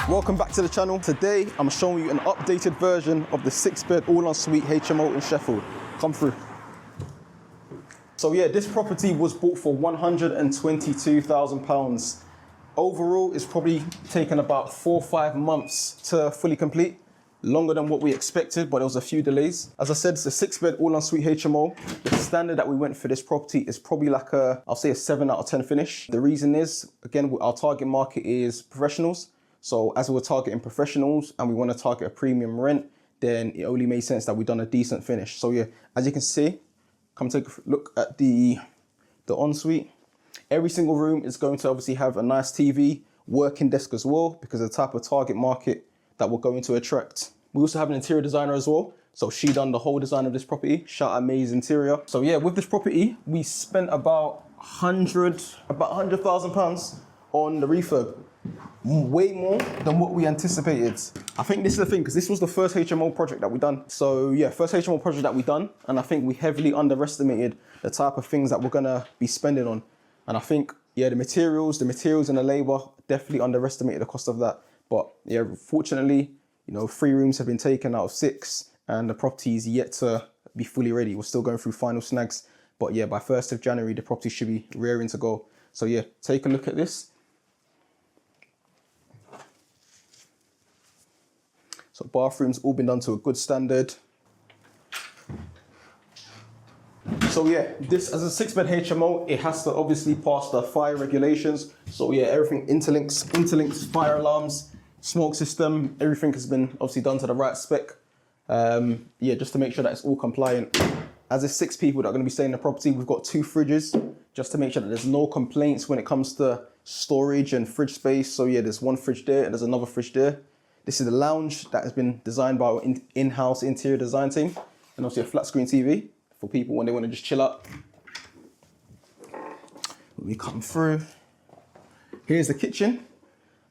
Welcome back to the channel. Today I'm showing you an updated version of the 6-bed all-en-suite HMO in Sheffield. Come through. So yeah, this property was bought for £122,000. Overall, it's probably taken about 4 or 5 months to fully complete. Longer than what we expected, but there was a few delays. As I said, it's a 6-bed all-en-suite HMO. The standard that we went for this property is probably like I'll say a 7 out of 10 finish. The reason is, again, our target market is professionals. So as we're targeting professionals and we want to target a premium rent, then it only made sense that we've done a decent finish. So yeah, as you can see, come take a look at the ensuite. Every single room is going to obviously have a nice TV, working desk as well, because of the type of target market that we're going to attract. We also have an interior designer as well. So she done the whole design of this property. Shout out May's Interior. So yeah, with this property, we spent about £100,000 on the refurb. Way more than what we anticipated. I think this is the thing, because this was the first HMO project that we done. So yeah, first HMO project that we done. And I think we heavily underestimated the type of things that we're gonna be spending on. And I think, yeah, the materials and the labor definitely underestimated the cost of that. But yeah, fortunately, you know, 3 rooms have been taken out of 6 and the property is yet to be fully ready. We're still going through final snags. But yeah, by 1st of January, the property should be rearing to go. So yeah, take a look at this. So bathrooms all been done to a good standard. So yeah, this as a 6-bed HMO, it has to obviously pass the fire regulations. So yeah, everything interlinks, fire alarms, smoke system, everything has been obviously done to the right spec. Yeah, just to make sure that it's all compliant. As there's 6 people that are going to be staying in the property, we've got 2 fridges, just to make sure that there's no complaints when it comes to storage and fridge space. So yeah, there's 1 fridge there and there's another fridge there. This is the lounge that has been designed by our in-house interior design team. And obviously a flat screen TV for people when they want to just chill out. We come through. Here's the kitchen.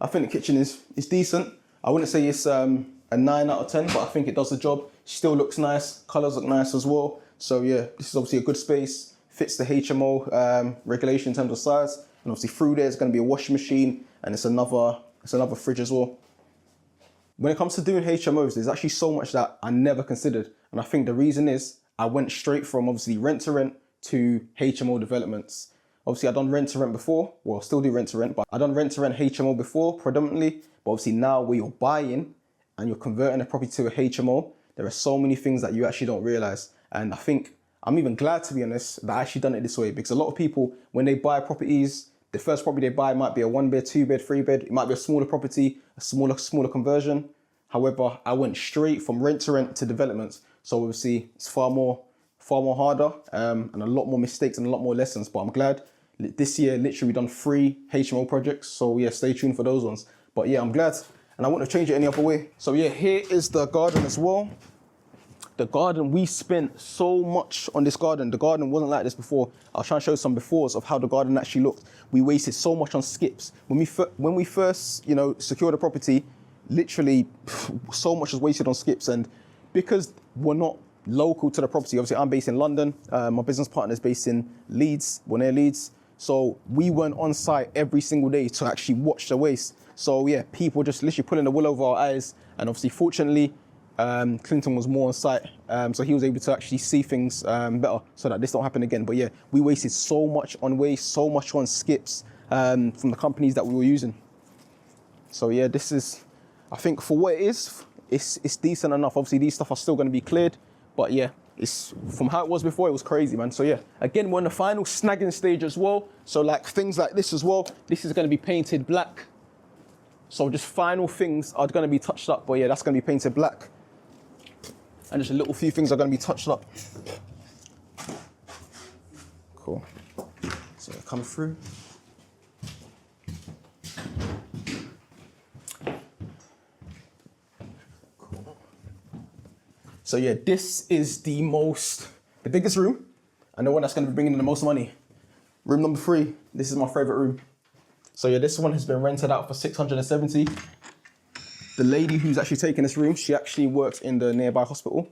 I think the kitchen is decent. I wouldn't say it's a 9 out of 10, but I think it does the job. Still looks nice. Colors look nice as well. So yeah, this is obviously a good space. Fits the HMO regulation in terms of size. And obviously through there is going to be a washing machine and it's another fridge as well. When it comes to doing HMOs, there's actually so much that I never considered. And I think the reason is I went straight from obviously rent to rent to HMO developments. Obviously I done rent to rent before, well still do rent to rent, but I done rent to rent HMO before predominantly. But obviously now where you're buying and you're converting a property to a HMO, there are so many things that you actually don't realize. And I think I'm even glad, to be honest, that I actually done it this way, because a lot of people, when they buy properties, the first property they buy might be a 1-bed, 2-bed, 3-bed. It might be a smaller property, a smaller conversion. However, I went straight from rent to rent to developments. So obviously it's far more harder and a lot more mistakes and a lot more lessons. But I'm glad this year, literally we've done 3 HMO projects. So yeah, stay tuned for those ones. But yeah, I'm glad and I wouldn't change it any other way. So yeah, here is the garden as well. The garden, we spent so much on this garden. The garden wasn't like this before. I'll try and show some befores of how the garden actually looked. We wasted so much on skips. When we first, you know, secured the property, literally so much was wasted on skips. And because we're not local to the property, obviously I'm based in London. My business partner is based in Leeds, we're near Leeds. So we weren't on site every single day to actually watch the waste. So yeah, people just literally pulling the wool over our eyes. And obviously, fortunately, Clinton was more on site, so he was able to actually see things better so that this don't happen again. But yeah, we wasted so much on waste, so much on skips from the companies that we were using. So yeah, this is, I think for what it is, it's decent enough. Obviously these stuff are still going to be cleared, but yeah, it's from how it was before, it was crazy, man. So yeah, again, we're in the final snagging stage as well. So like things like this as well, this is going to be painted black. So just final things are going to be touched up, but yeah, that's going to be painted black. And just a little few things are going to be touched up. Cool. So come through. Cool. So yeah, this is the biggest room and the one that's going to be bringing in the most money. Room number 3. This is my favorite room. So yeah, this one has been rented out for 670. The lady who's actually taking this room, she actually works in the nearby hospital.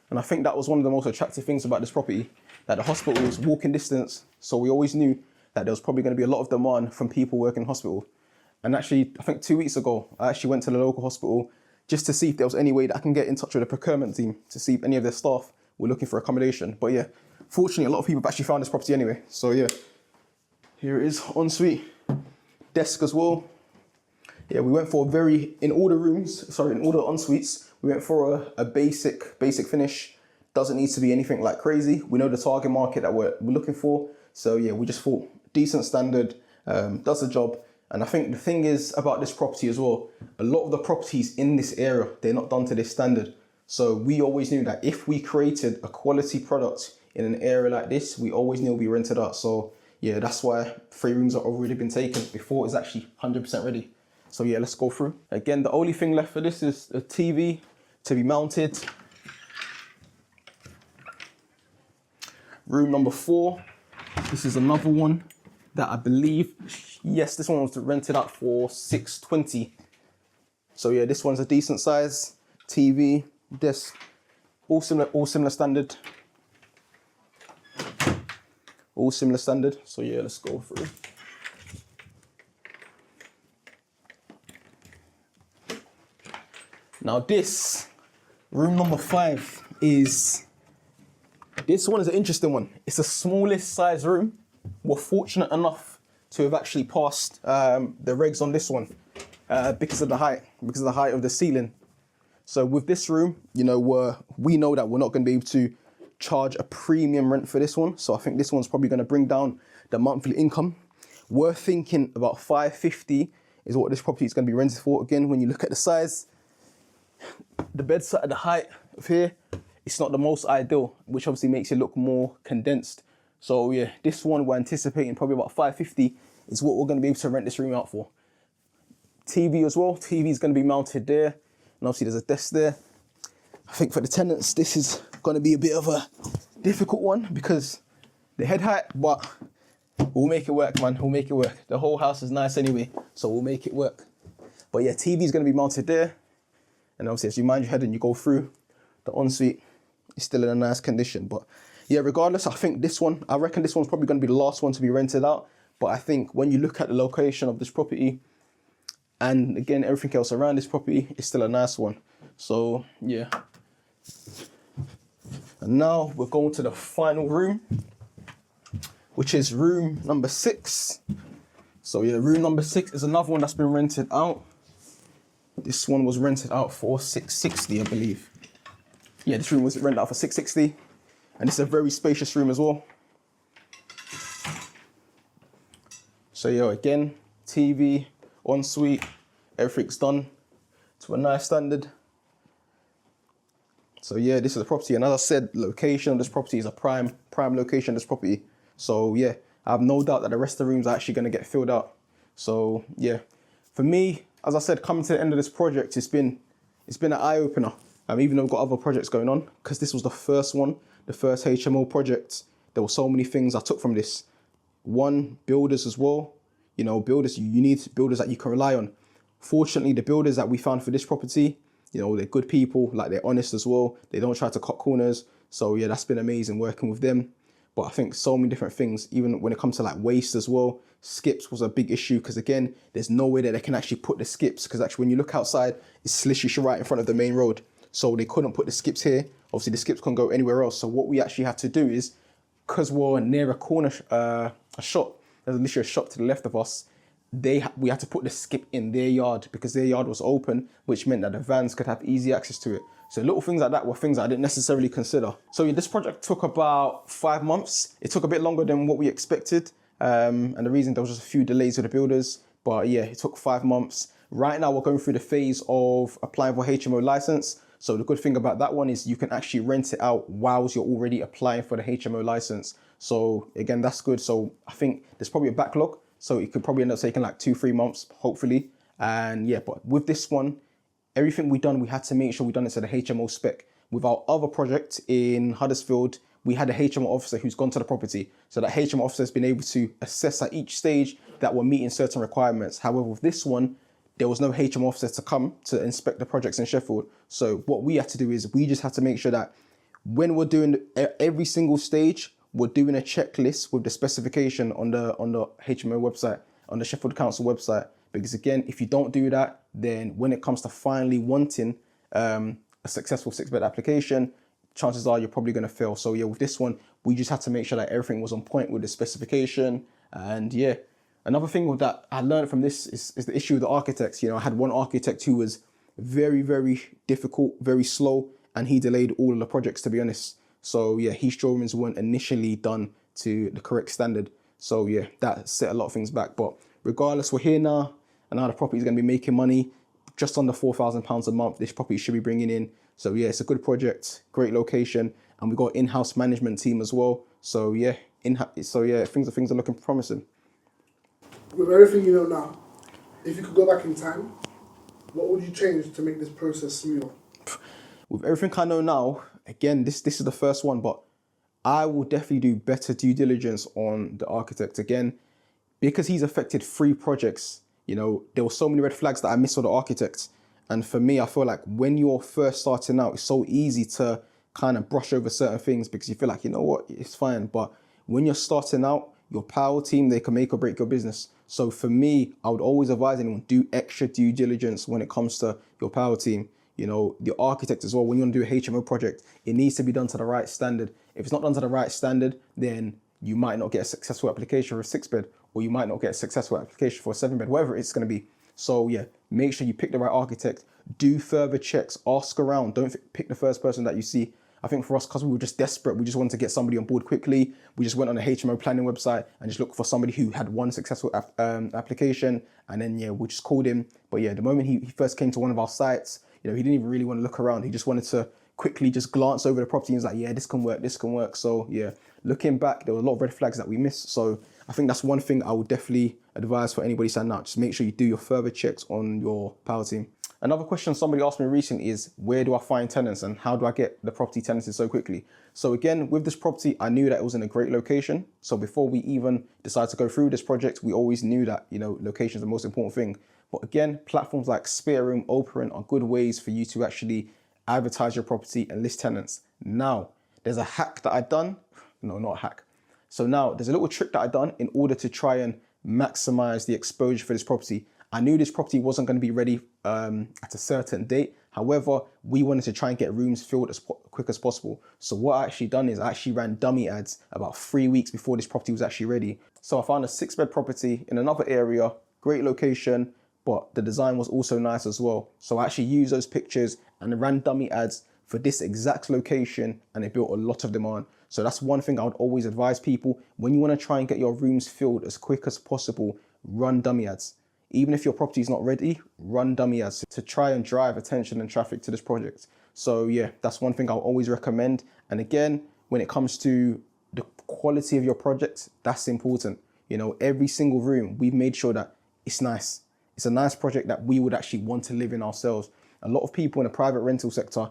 And I think that was one of the most attractive things about this property, that the hospital was walking distance. So we always knew that there was probably going to be a lot of demand from people working in hospital. And actually, I think 2 weeks ago, I actually went to the local hospital just to see if there was any way that I can get in touch with the procurement team to see if any of their staff were looking for accommodation. But yeah, fortunately, a lot of people have actually found this property anyway. So yeah, here it is, ensuite, desk as well. Yeah, we went for in all the en-suites, we went for a basic finish. Doesn't need to be anything like crazy. We know the target market that we're looking for. So yeah, we just thought decent standard, does the job. And I think the thing is about this property as well, a lot of the properties in this area, they're not done to this standard. So we always knew that if we created a quality product in an area like this, we always knew it'll be rented out. So yeah, that's why 3 rooms have already been taken before it's actually 100% ready. So yeah, let's go through. Again, the only thing left for this is a TV to be mounted. Room number 4. This is another one that I believe, yes, this one was rented out for $620. So yeah, this one's a decent size. TV, desk, all similar standard. All similar standard. So yeah, let's go through. Now this, room number 5 this one is an interesting one. It's the smallest size room. We're fortunate enough to have actually passed the regs on this one because of the height of the ceiling. So with this room, you know, we know that we're not going to be able to charge a premium rent for this one. So I think this one's probably going to bring down the monthly income. We're thinking about $550 is what this property is going to be rented for. Again, when you look at the size, the bedside at the height of here, it's not the most ideal, which obviously makes it look more condensed. So yeah, this one we're anticipating probably about $550 is what we're going to be able to rent this room out for. TV as well. TV is going to be mounted there, and obviously there's a desk there. I think for the tenants, this is going to be a bit of a difficult one because the head height, but we'll make it work, man. We'll make it work. The whole house is nice anyway, so we'll make it work. But yeah, TV is going to be mounted there, and obviously as you mind your head and you go through, the ensuite is still in a nice condition. But yeah, regardless, I reckon this one's probably going to be the last one to be rented out. But I think when you look at the location of this property, and again, everything else around this property, it's still a nice one. So yeah. And now we're going to the final room, which is room number 6. So yeah, room number 6 is another one that's been rented out. This one was rented out for $660, I believe. Yeah, this room was rented out for $660. And it's a very spacious room as well. So yeah, again, TV, ensuite, everything's done to a nice standard. So yeah, this is the property. And as I said, location of this property is a prime location of this property. So yeah, I have no doubt that the rest of the rooms are actually going to get filled out. So yeah, for me, as I said, coming to the end of this project, it's been an eye-opener. Even though I've got other projects going on, because this was the first one, the first HMO project. There were so many things I took from this. One, builders as well. You know, builders, you need builders that you can rely on. Fortunately, the builders that we found for this property, you know, they're good people, like they're honest as well. They don't try to cut corners. So yeah, that's been amazing working with them. But I think so many different things, even when it comes to like waste as well. Skips was a big issue because again, there's no way that they can actually put the skips, because actually when you look outside, it's literally right in front of the main road. So they couldn't put the skips here. Obviously the skips can't go anywhere else. So what we actually had to do is, because we're near a corner, a shop, there's literally a shop to the left of us, we had to put the skip in their yard because their yard was open, which meant that the vans could have easy access to it. So little things like that were things that I didn't necessarily consider. So yeah, this project took about 5 months. It took a bit longer than what we expected. And the reason there was just a few delays with the builders, but yeah, it took 5 months. Right now we're going through the phase of applying for HMO license. So the good thing about that one is you can actually rent it out whilst you're already applying for the HMO license. So again, that's good. So I think there's probably a backlog. So it could probably end up taking like 2-3 months, hopefully. And yeah, but with this one, everything we done, we had to make sure we done it to the HMO spec. With our other project in Huddersfield, we had a HMO officer who's gone to the property. So that HMO officer has been able to assess at each stage that we're meeting certain requirements. However, with this one, there was no HMO officer to come to inspect the projects in Sheffield. So what we had to do is we just had to make sure that when we're doing every single stage, we're doing a checklist with the specification on the HMO website, on the Sheffield Council website, Because again, if you don't do that, then when it comes to finally wanting a successful 6-bed application, chances are you're probably going to fail. So yeah, with this one, we just had to make sure that everything was on point with the specification. And yeah, another thing with that I learned from this is the issue with the architects. You know, I had one architect who was very, very difficult, very slow, and he delayed all of the projects, to be honest. So yeah, his drawings weren't initially done to the correct standard. So yeah, that set a lot of things back. But regardless, we're here now, and now the property is going to be making money. Just under £4,000 a month, this property should be bringing in. So yeah, it's a good project, great location, and we've got an in-house management team as well. So yeah, things are looking promising. With everything you know now, if you could go back in time, what would you change to make this process smoother? With everything I know now, again, this is the first one, but I will definitely do better due diligence on the architect. Again, because he's affected 3 projects, you know, there were so many red flags that I missed with the architects. And for me, I feel like when you're first starting out, it's so easy to kind of brush over certain things because you feel like, you know what, it's fine. But when you're starting out, your power team, they can make or break your business. So for me, I would always advise anyone, do extra due diligence when it comes to your power team. You know, the architect as well, when you want to do a HMO project, it needs to be done to the right standard. If it's not done to the right standard, then you might not get a successful application for a 6-bed, or you might not get a successful application for a 7-bed, whatever it's going to be. So yeah, make sure you pick the right architect, do further checks, ask around, don't pick the first person that you see. I think for us, because we were just desperate, we just wanted to get somebody on board quickly. We just went on the HMO planning website and just looked for somebody who had one successful application. And then, yeah, we just called him. But yeah, the moment he first came to one of our sites, you know, he didn't even really want to look around. He just wanted to quickly just glance over the property and was like, yeah, this can work, this can work. So yeah, looking back, there were a lot of red flags that we missed. So I think that's one thing I would definitely advise for anybody signing out. Just make sure you do your further checks on your power team. Another question somebody asked me recently is, where do I find tenants and how do I get the property tenanted so quickly? So again, with this property, I knew that it was in a great location. So before we even decided to go through this project, we always knew that, you know, location is the most important thing. But again, platforms like Spare Room, Open are good ways for you to actually advertise your property and list tenants. Now, there's a hack that I've done. No, not a hack. So now there's a little trick that I've done in order to try and maximize the exposure for this property. I knew this property wasn't going to be ready at a certain date. However, we wanted to try and get rooms filled as quick as possible. So what I actually done is I actually ran dummy ads about 3 weeks before this property was actually ready. So I found a 6-bed property in another area, great location, but the design was also nice as well. So I actually used those pictures and ran dummy ads for this exact location, and it built a lot of demand. So that's one thing I would always advise people. When you want to try and get your rooms filled as quick as possible, run dummy ads. Even if your property is not ready, run dummy ads to try and drive attention and traffic to this project. So yeah, that's one thing I'll always recommend. And again, when it comes to the quality of your project, that's important. You know, every single room, we've made sure that it's nice. It's a nice project that we would actually want to live in ourselves. A lot of people in the private rental sector,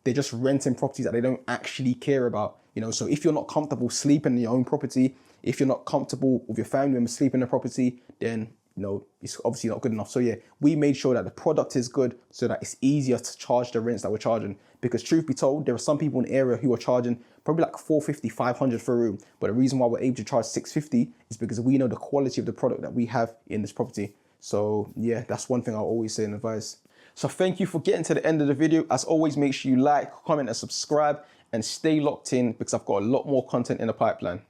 they're just renting properties that they don't actually care about. You know, so if you're not comfortable sleeping in your own property, if you're not comfortable with your family members sleeping in the property, then you know, it's obviously not good enough. So yeah, we made sure that the product is good so that it's easier to charge the rents that we're charging. Because truth be told, there are some people in the area who are charging probably like $450, $500 for a room. But the reason why we're able to charge $650 is because we know the quality of the product that we have in this property. So yeah, that's one thing I'll always say and advise. So thank you for getting to the end of the video. As always, make sure you like, comment and subscribe and stay locked in because I've got a lot more content in the pipeline.